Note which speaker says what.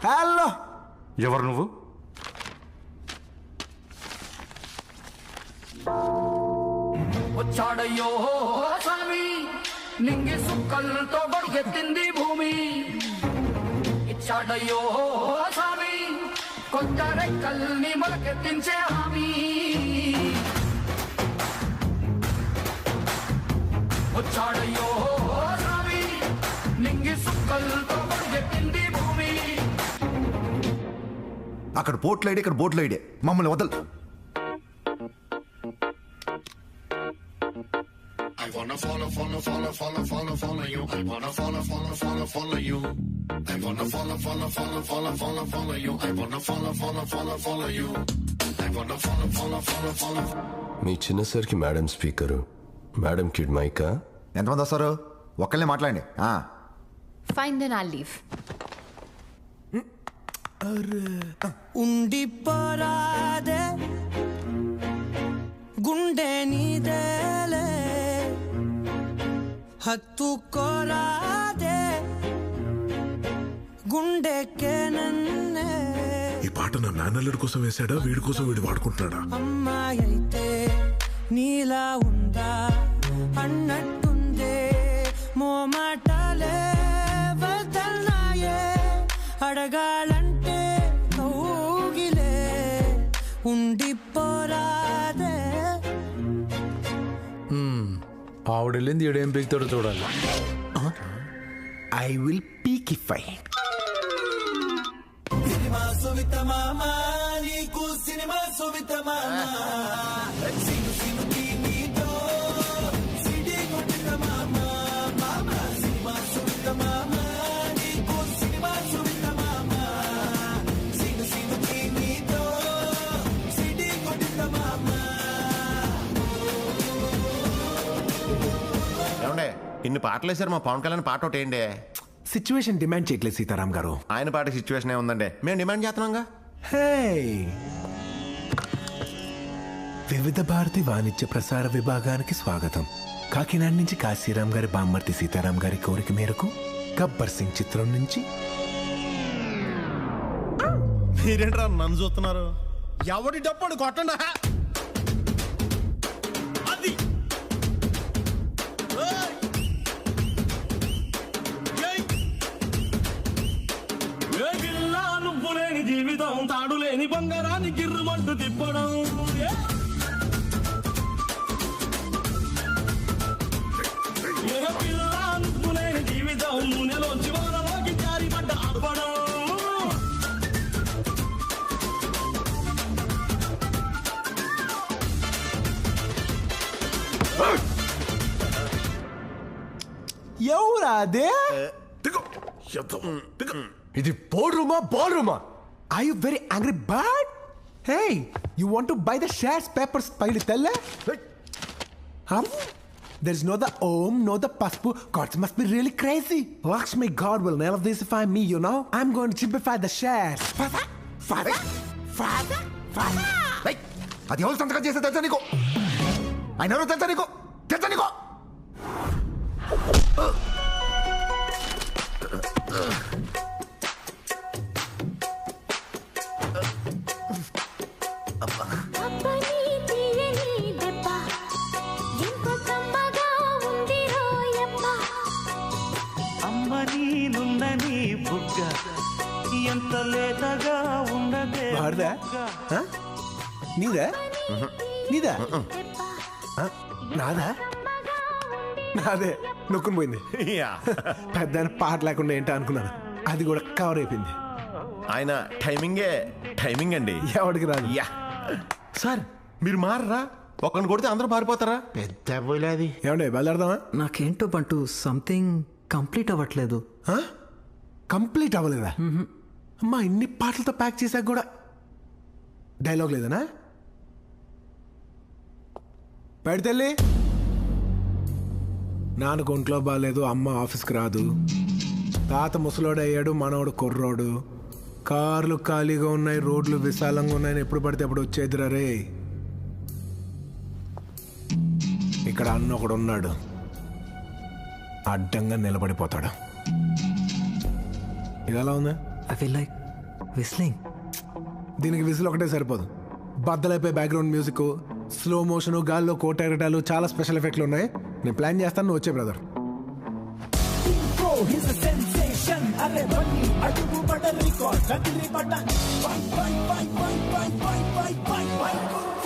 Speaker 1: Hello,
Speaker 2: ఎవరు నువ్వు?
Speaker 3: వచ్చాడయ్యో స్వామి, నింగి సుక్కలతో బడిగెత్తింది భూమి. ఇచ్చాడయ్యో స్వామి, కొత్త రెక్కల్ని మొలకెత్తించే హామీ. వచ్చాడయ్యో స్వామి, నింగి సుక్కలతో బడిగెత్తింది భూమి.
Speaker 1: అక్కడ బోట్లు ఐడి, ఇక్కడ బోట్లు ఐడి, మమ్మల్ని వదలు.
Speaker 4: I wanna follow you. I wanna follow you. I wanna follow you. I wanna follow you. I wanna follow.
Speaker 5: మీ చిన్నసరికి మేడం స్పీకరు, మేడం కిడ్ మైకా.
Speaker 1: ఎంతమంది వస్తారు? ఒక్కళ్ళే మాట్లాడండి.
Speaker 6: Fine, then I'll leave.
Speaker 7: ఉండిపోరాదే గుండె నీదేలే, హత్తుకోరాదే గుండెకే నన్నే.
Speaker 8: ఈ పాట నా మేనల్లుడి కోసం వేసాడా, వీడి కోసం వీడు వాడుకుంటున్నాడా?
Speaker 7: అమ్మాయి అయితే నీలా ఉందా అన్నట్టుందే, మోమాటాలే వదల్నాయే, అడగాలంటే కౌగిలే. ఉండిపోరాదే.
Speaker 9: ఆవిడెళ్ళింది ఈడేం పీకుతాడో చూడాలి.
Speaker 1: ఐ విల్ పీకిఫై.
Speaker 7: సినిమా సువిత మామా, నీకు సినిమా సువిత మామా.
Speaker 10: ఏమండే ఇన్ని పాటలు వేసారు, మా పవన్ కళ్యాణ్ పాట ఒకటి ఏంటి?
Speaker 1: సిచ్యువేషన్ డిమాండ్ చేయట్లేదు సీతారాం గారు.
Speaker 10: ఆయన పాట సిచ్యువేషన్ ఏముందండి, మేము డిమాండ్ చేస్తున్నాంగా.
Speaker 1: వివిధ భారతి వాణిజ్య ప్రసార విభాగానికి స్వాగతం. కాకినాడ నుంచి కాశీరాం గారి బామ్మర్తి సీతారాం గారి కోరిక మేరకు గబ్బర్ సింగ్ చిత్రం నుంచి.
Speaker 10: మీరేంట్రా నన్ను చూస్తున్నారు? ఎవడి డప్పుడు కొట్టండి.
Speaker 3: నువ్వు లేని జీవితం, తాడు లేని బంగారాన్ని గిర్రుమంటూ తిప్పడం. నువ్వు లేని జీవితం, నూనెలోంచి వానలోకి జారి పడ్డ అప్పడం.
Speaker 1: ఎవరాదే? ఇది బోర్డ్ రూమా, బాల్ రూమా? Are you very angry bird? Hey, you want to buy the shares papers పైలు తెల్ల? There's no the om, no the paspu. Gods must be really crazy. Lakshmi God will never disify me, you know. I'm going to chipify the shares. Father. అది ఎవరు సంతకం చేస్తే తెలుసా నీకు? ఆయన ఎవరో తెలుసా నీకు?
Speaker 3: ఎంత లేతగా ఉండదే.
Speaker 1: నీదా? నాదా? నాదే నొక్కుని పోయింది. పెద్ద పాట లేకుండా ఏంటో అనుకున్నాను, అది కూడా కవర్ అయిపోయింది.
Speaker 10: ఆయన టైమింగ్ అండి.
Speaker 1: ఎవరికి రాదు.
Speaker 10: సార్ మీరు మారరా? ఒకరిని కొడితే అందరూ మారిపోతారా?
Speaker 1: పెద్ద పోలేదు. ఏమండి బయలుదేరదామా?
Speaker 7: నాకేంటో బంటూ సంథింగ్ కంప్లీట్ అవ్వట్లేదు.
Speaker 1: కంప్లీట్ అవ్వలేదా? అమ్మా, ఇన్ని పాటలతో ప్యాక్ చేశాక కూడా డైలాగ్ లేదనా? పెడితెళ్ళి నాన్నకు ఒంట్లో బాగాలేదు, అమ్మ ఆఫీస్కి రాదు, తాత ముసలోడు అయ్యాడు, మనవడు కుర్రోడు, కార్లు ఖాళీగా ఉన్నాయి, రోడ్లు విశాలంగా ఉన్నాయని ఎప్పుడు పడితే అప్పుడు వచ్చేదిరా రే. ఇక్కడ అన్న ఒకడు ఉన్నాడు, అడ్డంగా నిలబడిపోతాడు. ఇది ఎలా ఉంది?
Speaker 2: I feel like whistling.
Speaker 1: దీనికి విజిల్ ఒకటే సరిపోదు. బద్దలైపోయి బ్యాక్గ్రౌండ్ మ్యూజిక్, స్లో మోషన్, గాల్లో కోటెగటాలు, చాలా స్పెషల్ ఎఫెక్ట్లు ఉన్నాయి. నేను ప్లాన్ చేస్తాను, నువ్వు వచ్చే బ్రదర్.
Speaker 7: అరే బన్నీ అడుగు పడ రికార్డ్ కదిలి పడ్డ